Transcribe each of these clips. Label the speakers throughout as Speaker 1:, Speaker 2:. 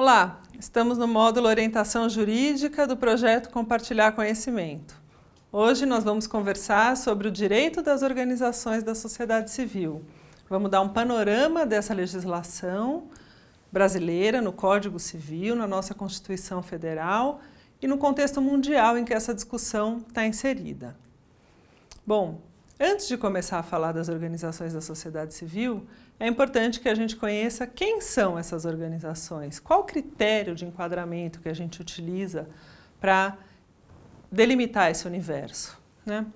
Speaker 1: Olá, estamos no módulo Orientação Jurídica do projeto Compartilhar Conhecimento. Hoje nós vamos conversar sobre o direito das organizações da sociedade civil. Vamos dar um panorama dessa legislação brasileira, no Código Civil, na nossa Constituição Federal e no contexto mundial em que essa discussão está inserida. Bom, antes de começar a falar das organizações da sociedade civil, é importante que a gente conheça quem são essas organizações, qual o critério de enquadramento que a gente utiliza para delimitar esse universo, né?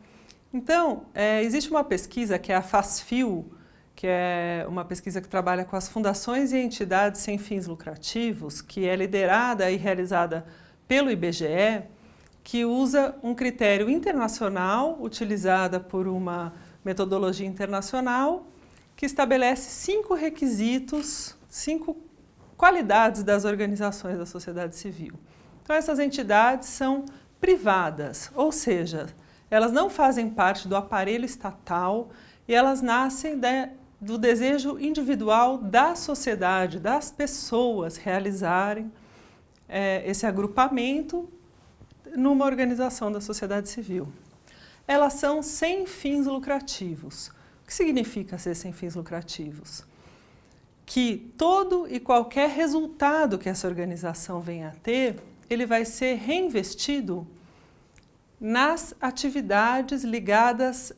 Speaker 1: Então, existe uma pesquisa que é a FASFIL, que é uma pesquisa que trabalha com as fundações e entidades sem fins lucrativos, que é liderada e realizada pelo IBGE, que usa um critério internacional, utilizada por uma metodologia internacional, que estabelece 5 requisitos, 5 qualidades das organizações da sociedade civil. Então, essas entidades são privadas, ou seja, elas não fazem parte do aparelho estatal e elas nascem do desejo individual da sociedade, das pessoas realizarem esse agrupamento numa organização da sociedade civil. Elas são sem fins lucrativos. O que significa ser sem fins lucrativos? Que todo e qualquer resultado que essa organização venha a ter, ele vai ser reinvestido nas atividades ligadas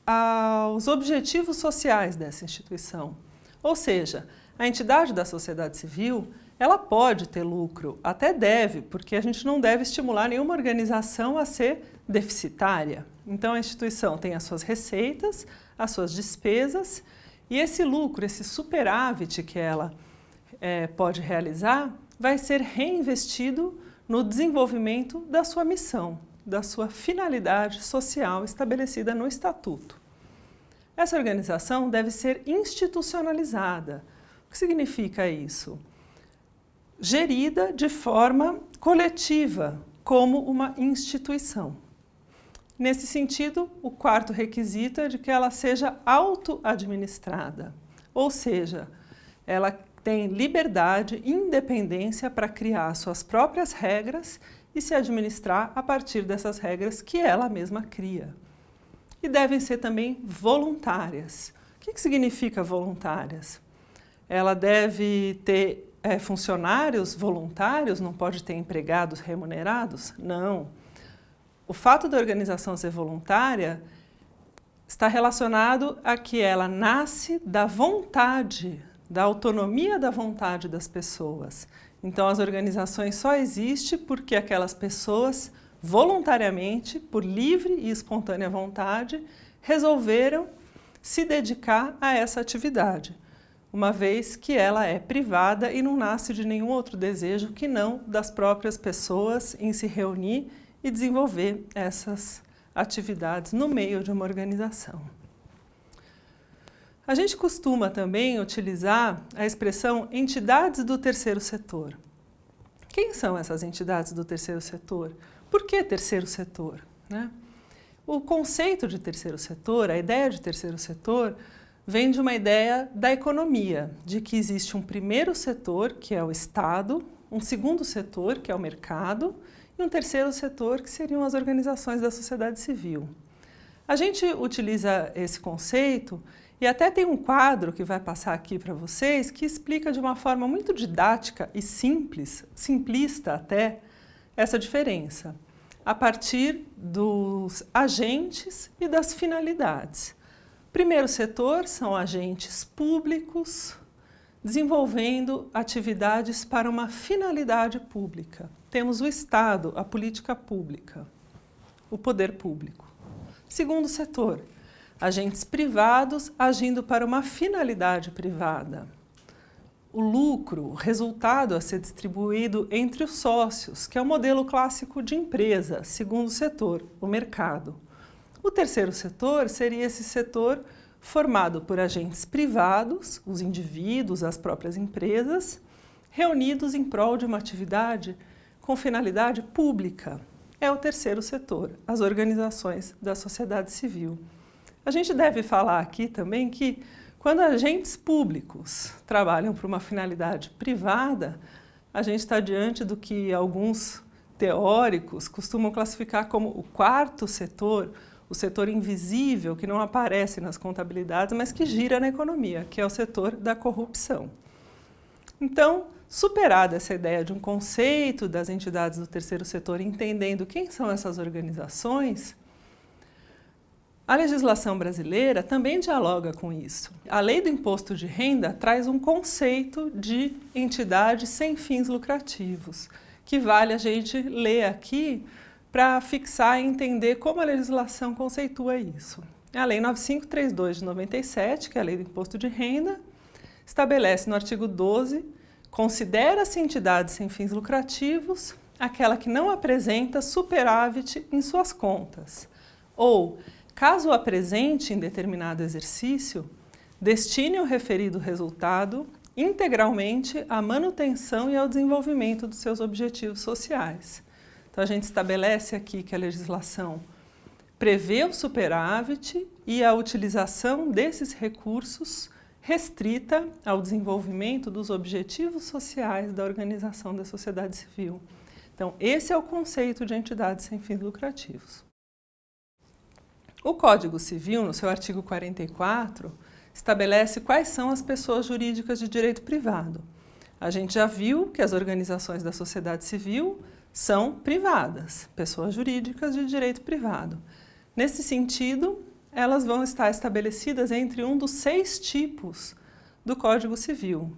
Speaker 1: aos objetivos sociais dessa instituição. Ou seja, a entidade da sociedade civil, ela pode ter lucro, até deve, porque a gente não deve estimular nenhuma organização a ser deficitária. Então, a instituição tem as suas receitas, as suas despesas, e esse lucro, esse superávit que ela pode realizar, vai ser reinvestido no desenvolvimento da sua missão, da sua finalidade social estabelecida no Estatuto. Essa organização deve ser institucionalizada. O que significa isso? Gerida de forma coletiva, como uma instituição. Nesse sentido, o 4º requisito é de que ela seja auto-administrada, ou seja, ela tem liberdade e independência para criar suas próprias regras e se administrar a partir dessas regras que ela mesma cria. E devem ser também voluntárias. O que significa voluntárias? Ela deve ter funcionários voluntários, não pode ter empregados remunerados? Não. O fato da organização ser voluntária está relacionado a que ela nasce da vontade, da autonomia da vontade das pessoas. Então, as organizações só existem porque aquelas pessoas, voluntariamente, por livre e espontânea vontade, resolveram se dedicar a essa atividade, uma vez que ela é privada e não nasce de nenhum outro desejo que não das próprias pessoas em se reunir e desenvolver essas atividades no meio de uma organização. A gente costuma também utilizar a expressão entidades do terceiro setor. Quem são essas entidades do terceiro setor? Por que terceiro setor, né? O conceito de terceiro setor, a ideia de terceiro setor, vem de uma ideia da economia, de que existe um primeiro setor, que é o Estado, um segundo setor, que é o mercado, e um terceiro setor, que seriam as organizações da sociedade civil. A gente utiliza esse conceito e até tem um quadro que vai passar aqui para vocês que explica de uma forma muito didática e simples, simplista até, essa diferença, a partir dos agentes e das finalidades. Primeiro setor são agentes públicos desenvolvendo atividades para uma finalidade pública. Temos o Estado, a política pública, o poder público. Segundo setor, agentes privados agindo para uma finalidade privada. O lucro, o resultado a ser distribuído entre os sócios, que é o modelo clássico de empresa. Segundo setor, o mercado. O terceiro setor seria esse setor formado por agentes privados, os indivíduos, as próprias empresas, reunidos em prol de uma atividade com finalidade pública. É o terceiro setor, as organizações da sociedade civil. A gente deve falar aqui também que quando agentes públicos trabalham para uma finalidade privada, a gente está diante do que alguns teóricos costumam classificar como o quarto setor, o setor invisível, que não aparece nas contabilidades, mas que gira na economia, que é o setor da corrupção. Então, superada essa ideia de um conceito das entidades do terceiro setor, entendendo quem são essas organizações, a legislação brasileira também dialoga com isso. A Lei do Imposto de Renda traz um conceito de entidade sem fins lucrativos, que vale a gente ler aqui para fixar e entender como a legislação conceitua isso. A Lei 9532 de 97, que é a Lei do Imposto de Renda, estabelece no artigo 12, considera-se entidade sem fins lucrativos aquela que não apresenta superávit em suas contas, ou, caso apresente em determinado exercício, destine o referido resultado integralmente à manutenção e ao desenvolvimento dos seus objetivos sociais. Então, a gente estabelece aqui que a legislação prevê o superávit e a utilização desses recursos restrita ao desenvolvimento dos objetivos sociais da organização da sociedade civil. Então, esse é o conceito de entidade sem fins lucrativos. O Código Civil, no seu artigo 44, estabelece quais são as pessoas jurídicas de direito privado. A gente já viu que as organizações da sociedade civil são privadas, pessoas jurídicas de direito privado. Nesse sentido, elas vão estar estabelecidas entre um dos 6 tipos do Código Civil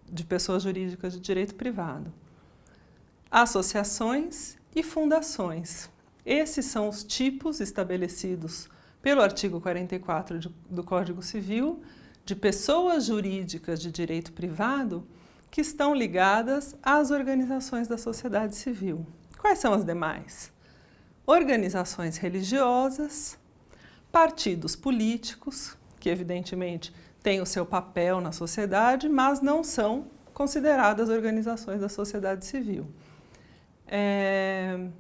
Speaker 1: de pessoas jurídicas de direito privado: associações e fundações. Esses são os tipos estabelecidos pelo artigo 44 do Código Civil de pessoas jurídicas de direito privado que estão ligadas às organizações da sociedade civil. Quais são as demais? Organizações religiosas, partidos políticos, que evidentemente têm o seu papel na sociedade, mas não são consideradas organizações da sociedade civil.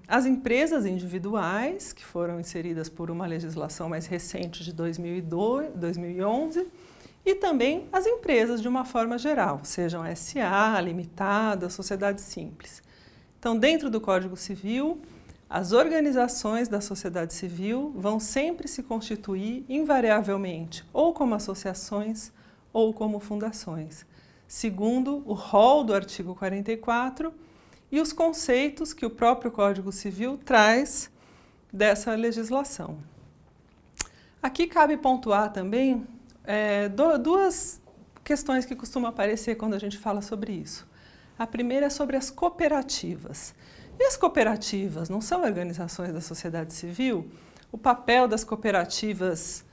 Speaker 1: As empresas individuais, que foram inseridas por uma legislação mais recente de 2011, e também as empresas de uma forma geral, sejam SA, limitada, sociedade simples. Então, dentro do Código Civil, as organizações da sociedade civil vão sempre se constituir invariavelmente ou como associações ou como fundações, segundo o rol do artigo 44 e os conceitos que o próprio Código Civil traz dessa legislação. Aqui cabe pontuar também duas questões que costumam aparecer quando a gente fala sobre isso. A primeira é sobre as cooperativas. E as cooperativas não são organizações da sociedade civil? O papel das cooperativas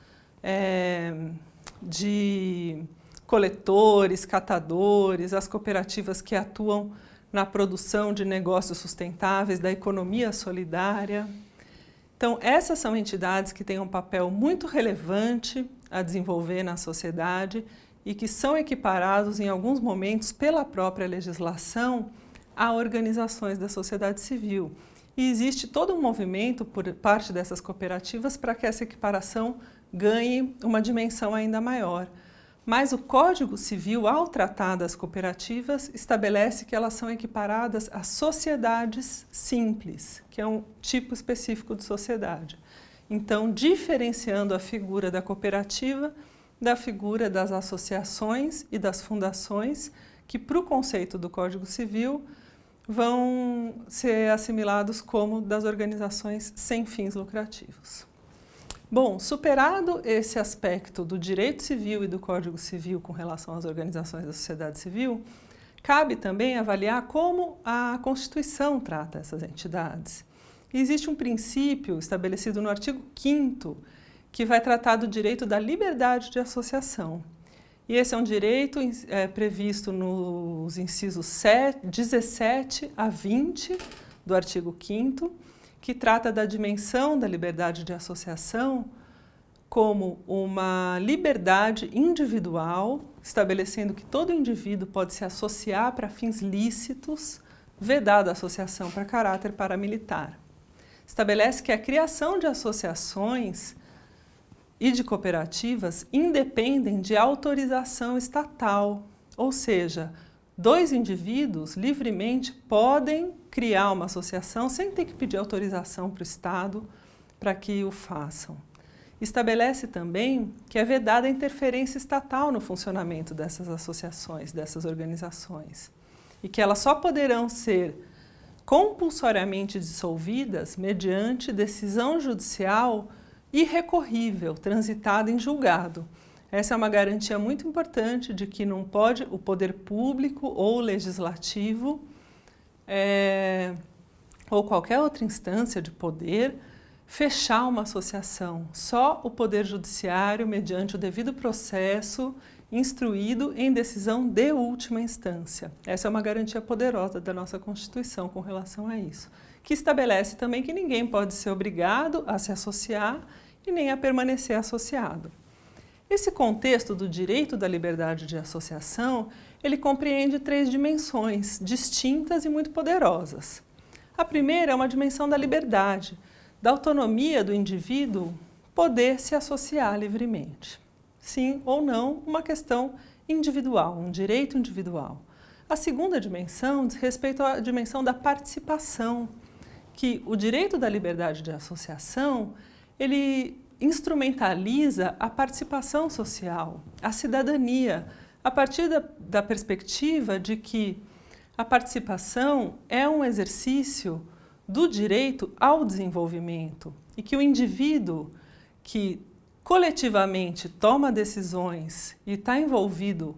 Speaker 1: de coletores, catadores, as cooperativas que atuam na produção de negócios sustentáveis, da economia solidária. Então, essas são entidades que têm um papel muito relevante a desenvolver na sociedade e que são equiparados em alguns momentos pela própria legislação a organizações da sociedade civil. E existe todo um movimento por parte dessas cooperativas para que essa equiparação ganhe uma dimensão ainda maior. Mas o Código Civil, ao tratar das cooperativas, estabelece que elas são equiparadas a sociedades simples, que é um tipo específico de sociedade. Então, diferenciando a figura da cooperativa da figura das associações e das fundações, que, para o conceito do Código Civil, vão ser assimilados como das organizações sem fins lucrativos. Bom, superado esse aspecto do direito civil e do Código Civil com relação às organizações da sociedade civil, cabe também avaliar como a Constituição trata essas entidades. E existe um princípio estabelecido no artigo 5º que vai tratar do direito da liberdade de associação. E esse é um direito previsto nos incisos 17 a 20 do artigo 5º, que trata da dimensão da liberdade de associação como uma liberdade individual, estabelecendo que todo indivíduo pode se associar para fins lícitos, vedada a associação para caráter paramilitar. Estabelece que a criação de associações e de cooperativas independem de autorização estatal, ou seja, dois indivíduos livremente podem criar uma associação sem ter que pedir autorização para o Estado para que o façam. Estabelece também que é vedada a interferência estatal no funcionamento dessas associações, dessas organizações, e que elas só poderão ser compulsoriamente dissolvidas mediante decisão judicial irrecorrível, transitada em julgado. Essa é uma garantia muito importante de que não pode o poder público ou legislativo ou qualquer outra instância de poder fechar uma associação. Só o Poder Judiciário, mediante o devido processo, instruído em decisão de última instância. Essa é uma garantia poderosa da nossa Constituição com relação a isso, que estabelece também que ninguém pode ser obrigado a se associar e nem a permanecer associado. Esse contexto do direito da liberdade de associação, ele compreende três dimensões distintas e muito poderosas. A primeira é uma dimensão da liberdade, da autonomia do indivíduo poder se associar livremente. Sim ou não, uma questão individual, um direito individual. A segunda dimensão diz respeito à dimensão da participação, que o direito da liberdade de associação, ele instrumentaliza a participação social, a cidadania, a partir da perspectiva de que a participação é um exercício do direito ao desenvolvimento e que o indivíduo que coletivamente toma decisões e está envolvido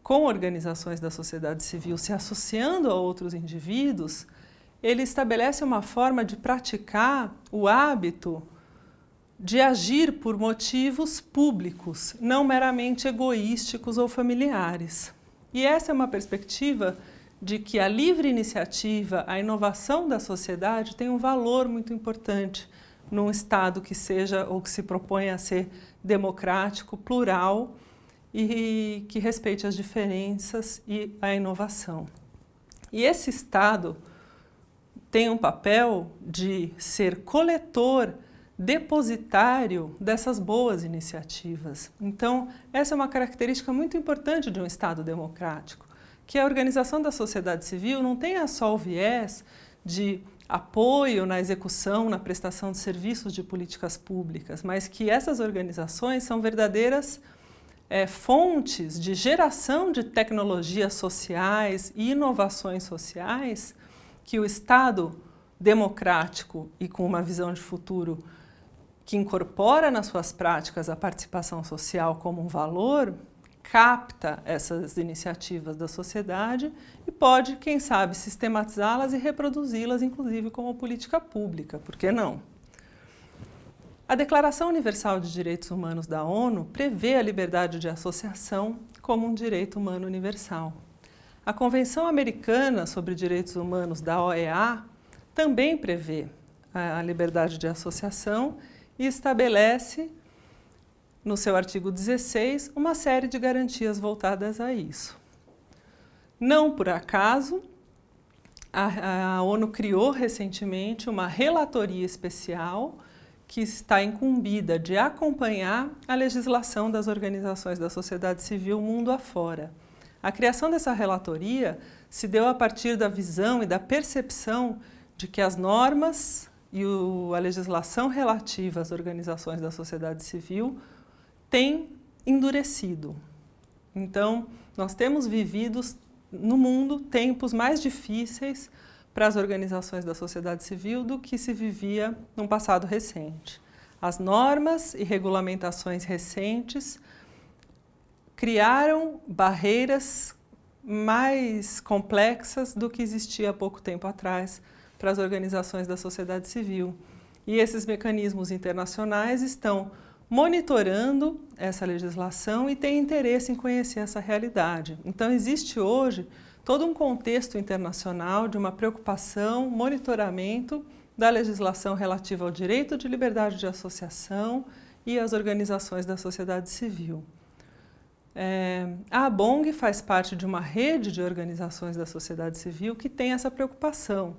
Speaker 1: com organizações da sociedade civil, se associando a outros indivíduos, ele estabelece uma forma de praticar o hábito de agir por motivos públicos, não meramente egoísticos ou familiares. E essa é uma perspectiva de que a livre iniciativa, a inovação da sociedade tem um valor muito importante num Estado que seja ou que se propõe a ser democrático, plural e que respeite as diferenças e a inovação. E esse Estado tem um papel de ser coletor, depositário dessas boas iniciativas. Então, essa é uma característica muito importante de um Estado democrático, que a organização da sociedade civil não tenha só o viés de apoio na execução, na prestação de serviços de políticas públicas, mas que essas organizações são verdadeiras fontes de geração de tecnologias sociais e inovações sociais que o Estado democrático e com uma visão de futuro que incorpora nas suas práticas a participação social como um valor, capta essas iniciativas da sociedade e pode, quem sabe, sistematizá-las e reproduzi-las, inclusive como política pública, por que não? A Declaração Universal de Direitos Humanos da ONU prevê a liberdade de associação como um direito humano universal. A Convenção Americana sobre Direitos Humanos da OEA também prevê a liberdade de associação e estabelece, no seu artigo 16, uma série de garantias voltadas a isso. Não por acaso, a ONU criou recentemente uma relatoria especial que está incumbida de acompanhar a legislação das organizações da sociedade civil mundo afora. A criação dessa relatoria se deu a partir da visão e da percepção de que as normas e a legislação relativa às organizações da sociedade civil tem endurecido. Então, nós temos vivido no mundo tempos mais difíceis para as organizações da sociedade civil do que se vivia num passado recente. As normas e regulamentações recentes criaram barreiras mais complexas do que existia há pouco tempo atrás para as organizações da sociedade civil. E esses mecanismos internacionais estão monitorando essa legislação e têm interesse em conhecer essa realidade. Então, existe hoje todo um contexto internacional de uma preocupação, monitoramento da legislação relativa ao direito de liberdade de associação e às organizações da sociedade civil. A ABONG faz parte de uma rede de organizações da sociedade civil que tem essa preocupação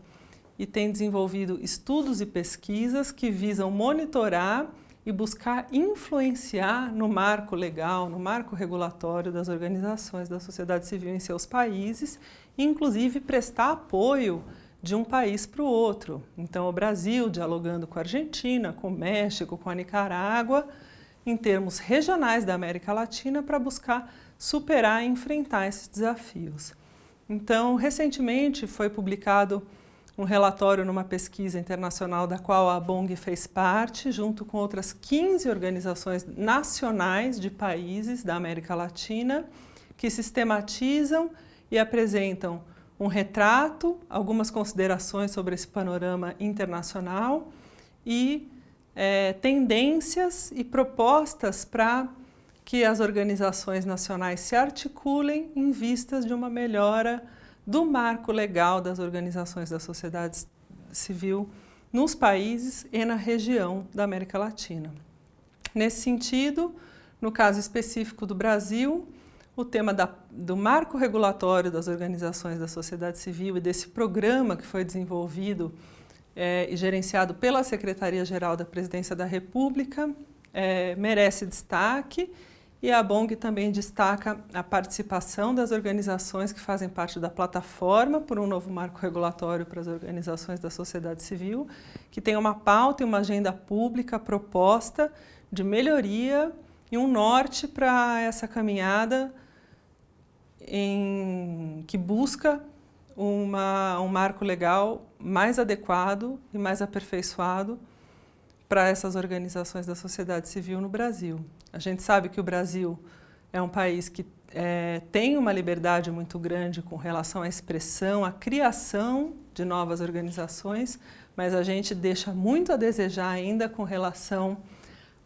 Speaker 1: e tem desenvolvido estudos e pesquisas que visam monitorar e buscar influenciar no marco legal, no marco regulatório das organizações da sociedade civil em seus países, e inclusive prestar apoio de um país para o outro. Então, o Brasil dialogando com a Argentina, com o México, com a Nicarágua, em termos regionais da América Latina, para buscar superar e enfrentar esses desafios. Então, recentemente foi publicado um relatório numa pesquisa internacional da qual a BONG fez parte, junto com outras 15 organizações nacionais de países da América Latina, que sistematizam e apresentam um retrato, algumas considerações sobre esse panorama internacional e tendências e propostas para que as organizações nacionais se articulem em vistas de uma melhora do marco legal das organizações da sociedade civil nos países e na região da América Latina. Nesse sentido, no caso específico do Brasil, o tema do marco regulatório das organizações da sociedade civil e desse programa que foi desenvolvido e gerenciado pela Secretaria-Geral da Presidência da República merece destaque. E a BONG também destaca a participação das organizações que fazem parte da plataforma por um novo marco regulatório para as organizações da sociedade civil, que tem uma pauta e uma agenda pública proposta de melhoria e um norte para essa caminhada que busca um marco legal mais adequado e mais aperfeiçoado para essas organizações da sociedade civil no Brasil. A gente sabe que o Brasil é um país que tem uma liberdade muito grande com relação à expressão, à criação de novas organizações, mas a gente deixa muito a desejar ainda com relação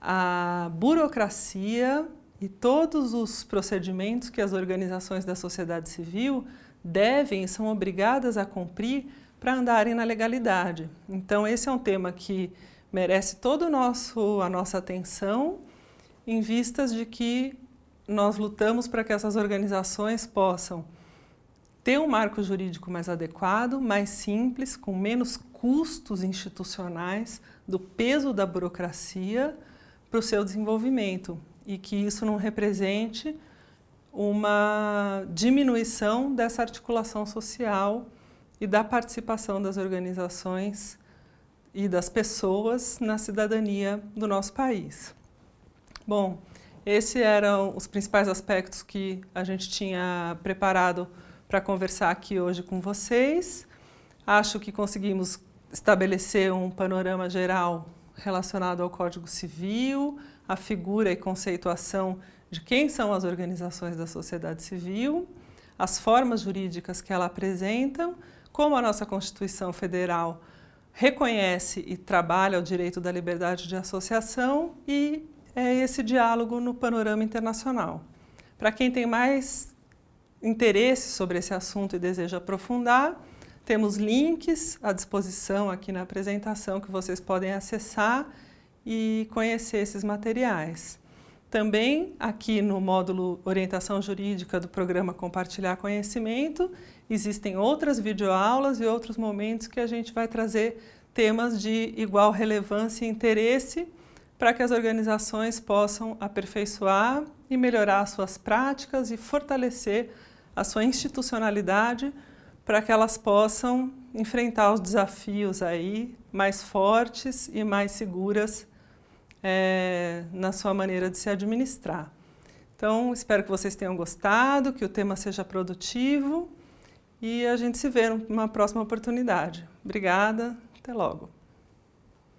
Speaker 1: à burocracia e todos os procedimentos que as organizações da sociedade civil devem e são obrigadas a cumprir para andarem na legalidade. Então, esse é um tema que merece toda a nossa atenção, em vistas de que nós lutamos para que essas organizações possam ter um marco jurídico mais adequado, mais simples, com menos custos institucionais, do peso da burocracia para o seu desenvolvimento, e que isso não represente uma diminuição dessa articulação social e da participação das organizações e das pessoas na cidadania do nosso país. Bom, esses eram os principais aspectos que a gente tinha preparado para conversar aqui hoje com vocês. Acho que conseguimos estabelecer um panorama geral relacionado ao Código Civil, a figura e conceituação de quem são as organizações da sociedade civil, as formas jurídicas que ela apresentam, como a nossa Constituição Federal reconhece e trabalha o direito da liberdade de associação e esse diálogo no panorama internacional. Para quem tem mais interesse sobre esse assunto e deseja aprofundar, temos links à disposição aqui na apresentação que vocês podem acessar e conhecer esses materiais. Também aqui no módulo Orientação Jurídica do programa Compartilhar Conhecimento, existem outras videoaulas e outros momentos que a gente vai trazer temas de igual relevância e interesse para que as organizações possam aperfeiçoar e melhorar suas práticas e fortalecer a sua institucionalidade para que elas possam enfrentar os desafios aí mais fortes e mais seguras na sua maneira de se administrar. Então, espero que vocês tenham gostado, que o tema seja produtivo e a gente se vê numa próxima oportunidade. Obrigada, até logo.